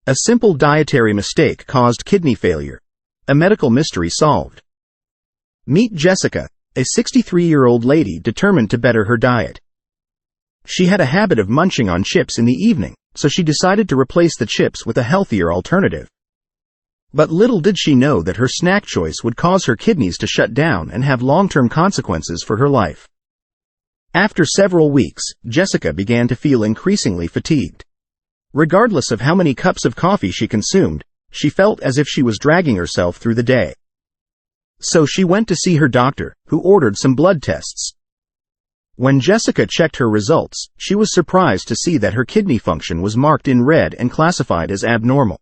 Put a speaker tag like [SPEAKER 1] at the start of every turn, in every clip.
[SPEAKER 1] A simple dietary mistake caused kidney failure. A medical mystery solved. Meet Jessica, a 63-year-old lady determined to better her diet. She had a habit of munching on chips in the evening, so she decided to replace the chips with a healthier alternative. But little did she know that her snack choice would cause her kidneys to shut down and have long-term consequences for her life. After several weeks, Jessica began to feel increasingly fatigued. Regardless of how many cups of coffee she consumed, she felt as if she was dragging herself through the day. So she went to see her doctor, who ordered some blood tests. When Jessica checked her results, she was surprised to see that her kidney function was marked in red and classified as abnormal.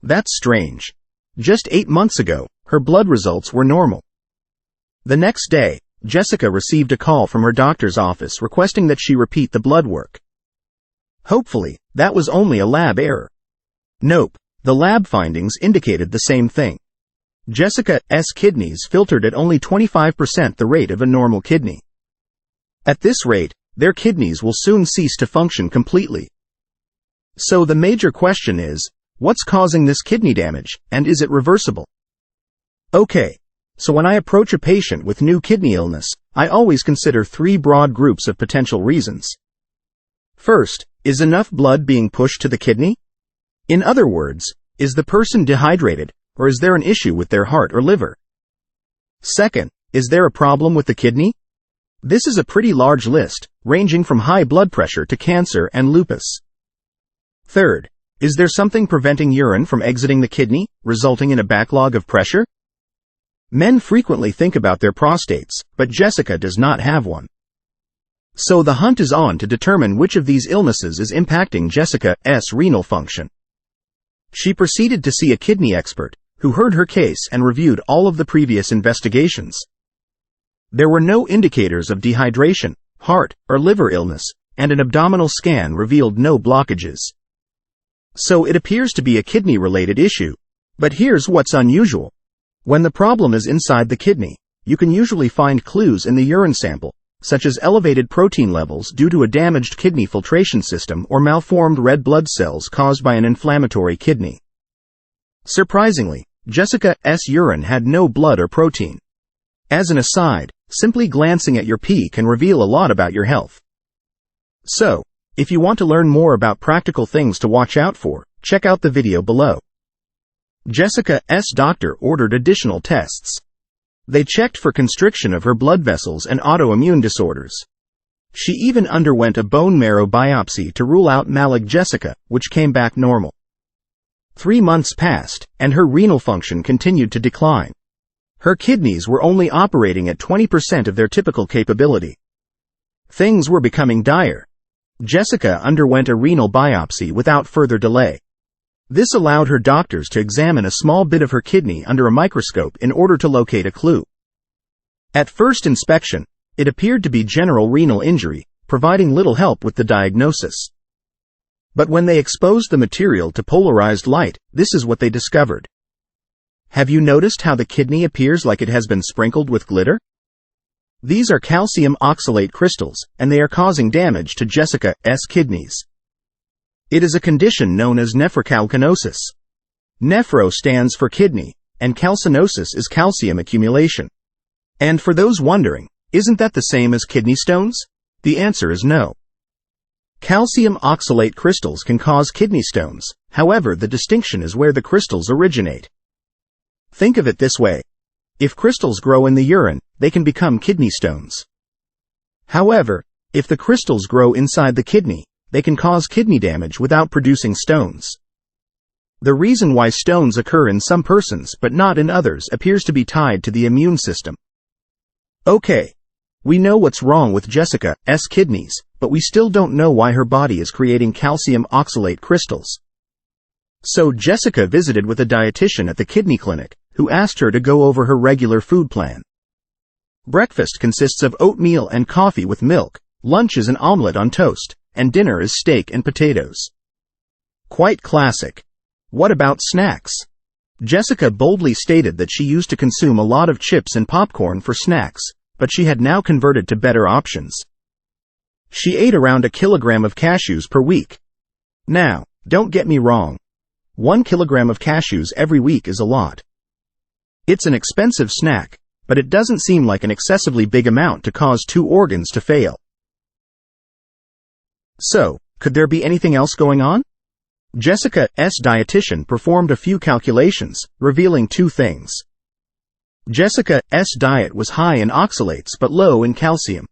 [SPEAKER 1] That's strange. Just 8 months ago, her blood results were normal. The next day, Jessica received a call from her doctor's office requesting that she repeat the blood work. Hopefully, that was only a lab error. Nope, the lab findings indicated the same thing. Jessica's kidneys filtered at only 25% the rate of a normal kidney. At this rate, their kidneys will soon cease to function completely. So the major question is, what's causing this kidney damage, and is it reversible? Okay, so when I approach a patient with new kidney illness, I always consider 3 broad groups of potential reasons. First, is enough blood being pushed to the kidney? In other words, is the person dehydrated, or is there an issue with their heart or liver? Second, is there a problem with the kidney? This is a pretty large list, ranging from high blood pressure to cancer and lupus. Third, is there something preventing urine from exiting the kidney, resulting in a backlog of pressure? Men frequently think about their prostates, but Jessica does not have one. So the hunt is on to determine which of these illnesses is impacting Jessica's renal function. She proceeded to see a kidney expert, who heard her case and reviewed all of the previous investigations. There were no indicators of dehydration, heart, or liver illness, and an abdominal scan revealed no blockages. So it appears to be a kidney-related issue. But here's what's unusual. When the problem is inside the kidney, you can usually find clues in the urine sample, such as elevated protein levels due to a damaged kidney filtration system or malformed red blood cells caused by an inflammatory kidney. Surprisingly, Jessica's urine had no blood or protein. As an aside, simply glancing at your pee can reveal a lot about your health. So, if you want to learn more about practical things to watch out for, check out the video below. Jessica's doctor ordered additional tests. They checked for constriction of her blood vessels and autoimmune disorders. She even underwent a bone marrow biopsy to rule out malig Jessica, which came back normal. 3 months passed, and her renal function continued to decline. Her kidneys were only operating at 20% of their typical capability. Things were becoming dire. Jessica underwent a renal biopsy without further delay. This allowed her doctors to examine a small bit of her kidney under a microscope in order to locate a clue. At first inspection, it appeared to be general renal injury, providing little help with the diagnosis. But when they exposed the material to polarized light, this is what they discovered. Have you noticed how the kidney appears like it has been sprinkled with glitter? These are calcium oxalate crystals, and they are causing damage to Jessica's kidneys. It is a condition known as nephrocalcinosis. Nephro stands for kidney, and calcinosis is calcium accumulation. And for those wondering, isn't that the same as kidney stones? The answer is no. Calcium oxalate crystals can cause kidney stones, however the distinction is where the crystals originate. Think of it this way. If crystals grow in the urine, they can become kidney stones. However, if the crystals grow inside the kidney, they can cause kidney damage without producing stones. The reason why stones occur in some persons but not in others appears to be tied to the immune system. Okay, we know what's wrong with Jessica's kidneys, but we still don't know why her body is creating calcium oxalate crystals. So Jessica visited with a dietitian at the kidney clinic, who asked her to go over her regular food plan. Breakfast consists of oatmeal and coffee with milk, lunch is an omelet on toast, and dinner is steak and potatoes. Quite classic. What about snacks? Jessica boldly stated that she used to consume a lot of chips and popcorn for snacks, but she had now converted to better options. She ate around 1 kilogram of cashews per week. Now, don't get me wrong, 1 kilogram of cashews every week is a lot. It's an expensive snack, but it doesn't seem like an excessively big amount to cause 2 organs to fail. So, could there be anything else going on? Jessica's dietitian performed a few calculations, revealing 2 things. Jessica's diet was high in oxalates but low in calcium.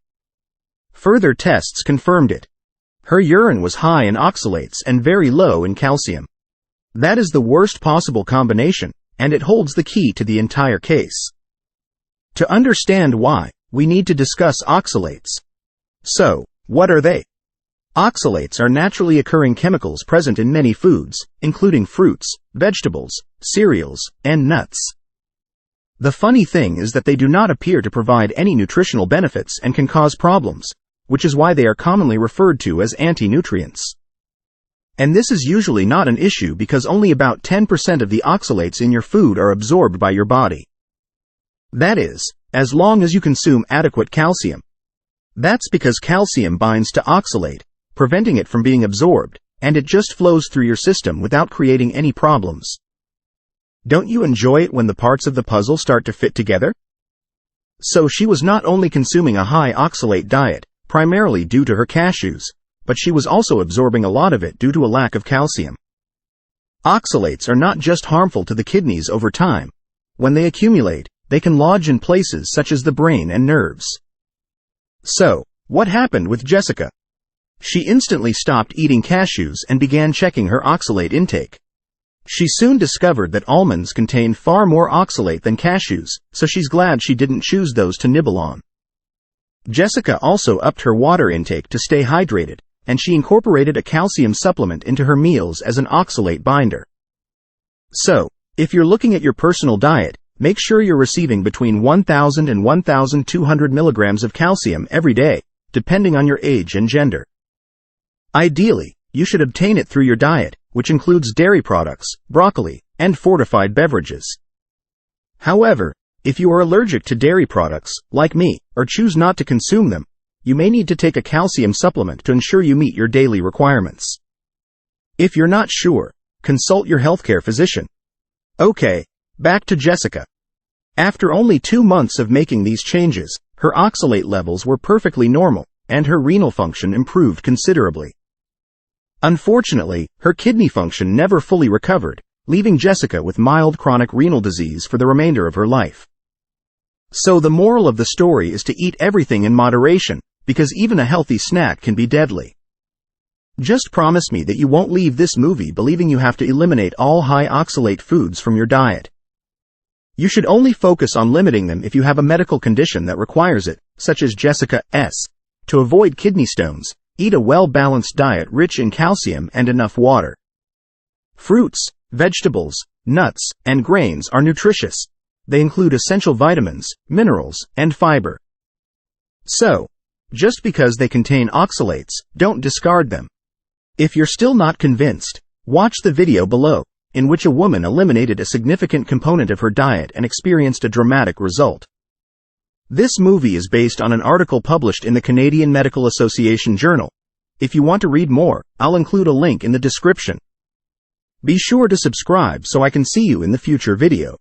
[SPEAKER 1] Further tests confirmed it. Her urine was high in oxalates and very low in calcium. That is the worst possible combination, and it holds the key to the entire case. To understand why, we need to discuss oxalates. So, what are they? Oxalates are naturally occurring chemicals present in many foods, including fruits, vegetables, cereals, and nuts. The funny thing is that they do not appear to provide any nutritional benefits and can cause problems, which is why they are commonly referred to as anti-nutrients. And this is usually not an issue because only about 10% of the oxalates in your food are absorbed by your body. That is, as long as you consume adequate calcium. That's because calcium binds to oxalate, preventing it from being absorbed, and it just flows through your system without creating any problems. Don't you enjoy it when the parts of the puzzle start to fit together? So she was not only consuming a high oxalate diet, primarily due to her cashews, but she was also absorbing a lot of it due to a lack of calcium. Oxalates are not just harmful to the kidneys over time. When they accumulate, they can lodge in places such as the brain and nerves. So, what happened with Jessica? She instantly stopped eating cashews and began checking her oxalate intake. She soon discovered that almonds contain far more oxalate than cashews, so she's glad she didn't choose those to nibble on. Jessica also upped her water intake to stay hydrated, and she incorporated a calcium supplement into her meals as an oxalate binder. So, if you're looking at your personal diet, make sure you're receiving between 1,000 and 1,200 milligrams of calcium every day, depending on your age and gender. Ideally, you should obtain it through your diet, which includes dairy products, broccoli, and fortified beverages. However, if you are allergic to dairy products, like me, or choose not to consume them, you may need to take a calcium supplement to ensure you meet your daily requirements. If you're not sure, consult your healthcare physician. Okay, back to Jessica. After only 2 months of making these changes, her oxalate levels were perfectly normal, and her renal function improved considerably. Unfortunately, her kidney function never fully recovered, leaving Jessica with mild chronic renal disease for the remainder of her life. So the moral of the story is to eat everything in moderation, because even a healthy snack can be deadly. Just promise me that you won't leave this movie believing you have to eliminate all high oxalate foods from your diet. You should only focus on limiting them if you have a medical condition that requires it, such as Jessica's. To avoid kidney stones, eat a well-balanced diet rich in calcium and enough water. Fruits, vegetables, nuts, and grains are nutritious. They include essential vitamins, minerals, and fiber. So, just because they contain oxalates, don't discard them. If you're still not convinced, watch the video below, in which a woman eliminated a significant component of her diet and experienced a dramatic result. This movie is based on an article published in the Canadian Medical Association Journal. If you want to read more, I'll include a link in the description. Be sure to subscribe so I can see you in the future video.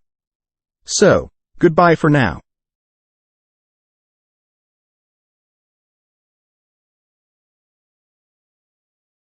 [SPEAKER 1] So, goodbye for now.